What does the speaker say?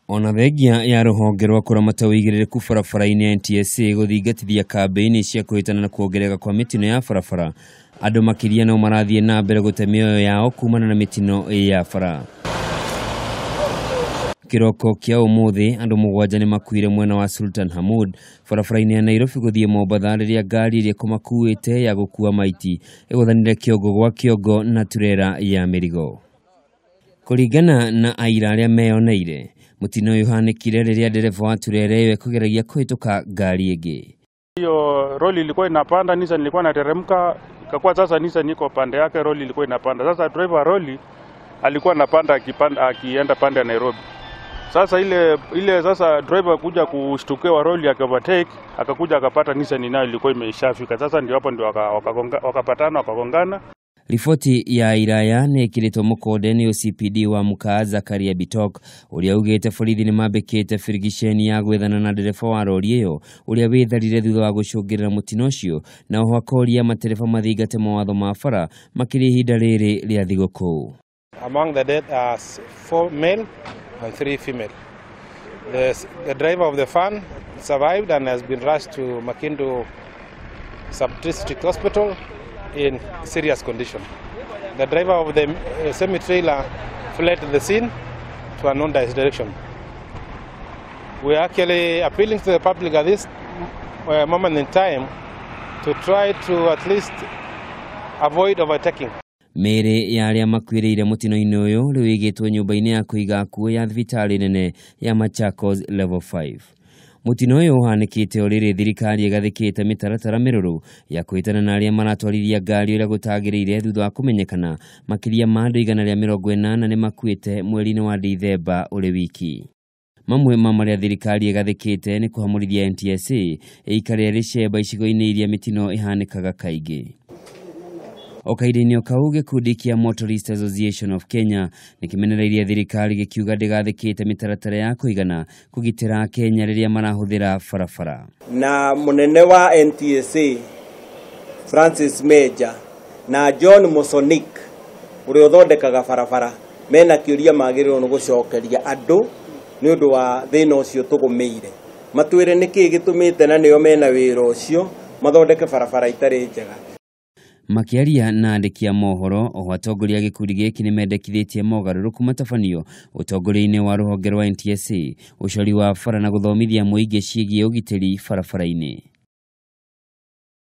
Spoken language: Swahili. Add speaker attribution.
Speaker 1: Ona thengia ya rũhonge rwa kũramata ũigĩrĩrĩku barabara-inĩ NTSA gũthingatithia kambĩini cia kũhĩtana na kuongerereka kwa mĩtino ya barabara, andũ makĩria no marathiĩ na mbere gũte mĩoyo yao kumana na mĩtino ya bara. Kĩroko kĩa ũmũthĩ andũ 7 nĩ makuire mwena wa Sultan Hamoud barabara-inĩ ya Nairobi gũthiĩ Mombatha rĩrĩa ngari ĩrĩa kũmakuĩte ya gũkua maiti ĩgũthanire kĩongo gwa kĩongo na turera ya mĩrigo. Kũringana na aira arĩa meyoneire, mutino ũyũ ũhanĩkire rĩrĩa ndereba wa turera ĩyo kũgeragia kũhĩtũka ngari ĩngĩ.
Speaker 2: Hiyo roli ilikuwa inapanda, Nissan ilikuwa inateremka, ikakuwa sasa Nissan iko pande yake, roli ilikuwa inapanda. Sasa driver roli alikuwa anapanda akienda pande ya Nairobi. Sasa ile sasa driver kuja kushtukiwa roli akaovertake, akakuja akapata Nissan nayo ilikuwa imeshafika. Sasa ndio hapo ndio wakapatana wakagongana.
Speaker 1: Riboti ya iraya nĩ ĩkĩrĩtwo mũkonde nĩ OCPD wa Mũkaa Zakaria Bitok ũrĩa ugĩte borithi nĩ mambĩkĩte firigiceni ya gwethana na ndereba wa rori ĩyo ũrĩa wĩtharire thutha wa gũcũngĩrĩra mũtino ũcio, na oho akoria matereba mathingate mawatho ma bara makĩria ihinda rĩrĩ rĩa thigũkũ.
Speaker 3: Among the dead are 4 male and 3 female. The driver of the van survived and has been rushed to Makindu Sub-District Hospital in serious condition. The driver of the semi-trailer fled the scene to unknown direction. We are actually appealing to the public at this moment in time to try to at least avoid overtaking.
Speaker 1: Mĩĩrĩ ya arĩa makuĩrĩire mũtino-inĩ ũyũ rĩu ĩigĩtwo nyũmba-inĩ ya kũiga akuo ya thibitarĩ nene ya Machakos Level 5. Mũtino ũyũ ũhanĩkĩte o rĩrĩ thirikari ĩgathĩkĩte mĩtaratara mĩrũrũ ya kũhĩtana na arĩa maratwarithia ngari ũrĩa gũtagĩrĩire thutha wa kũmenyekana makĩria ma andũ 180 nĩ makuĩte mweri-inĩ wa Dithemba ũrĩ wiki. Mamwe ma marĩa thirikari ĩgathĩkĩte nĩ kũhamũrithia NTSA ĩikare rĩcemba icigo-inĩ iria mĩtino ĩhanĩkaga kaingĩ. O kahinda-inĩ kau gĩkundi kĩa Motorist Association of Kenya nĩkĩmenereirie thirikari gĩkiuga ndĩgathĩkĩte mĩtaratara ya kũigana kũgitĩra Kenya rĩrĩa marahũthĩra barabara.
Speaker 4: Na mũnene wa NTSA Francis Major na John Musonik ũrĩa ũthondekaga barabara mena kĩũria magĩrĩirwo nĩ gũcokeria andũ nĩ ũndũ wa thĩna ũcio tũgũmĩire. Matwĩre nĩkĩ gĩtũmĩte na nĩo mena wĩra ũcio mathondeke barabara itarĩ njega.
Speaker 1: Makĩaria na andĩki a mohoro, o atongoria gĩkundi gĩkĩ nĩ mendekithĩtie mogarũrũku matabanio ũtongoria-inĩ wa rũhonge rwa NTSA, ũcori wa bara na gũthomithia mũingĩ ciĩgiĩ ũgitĩri barabara-inĩ.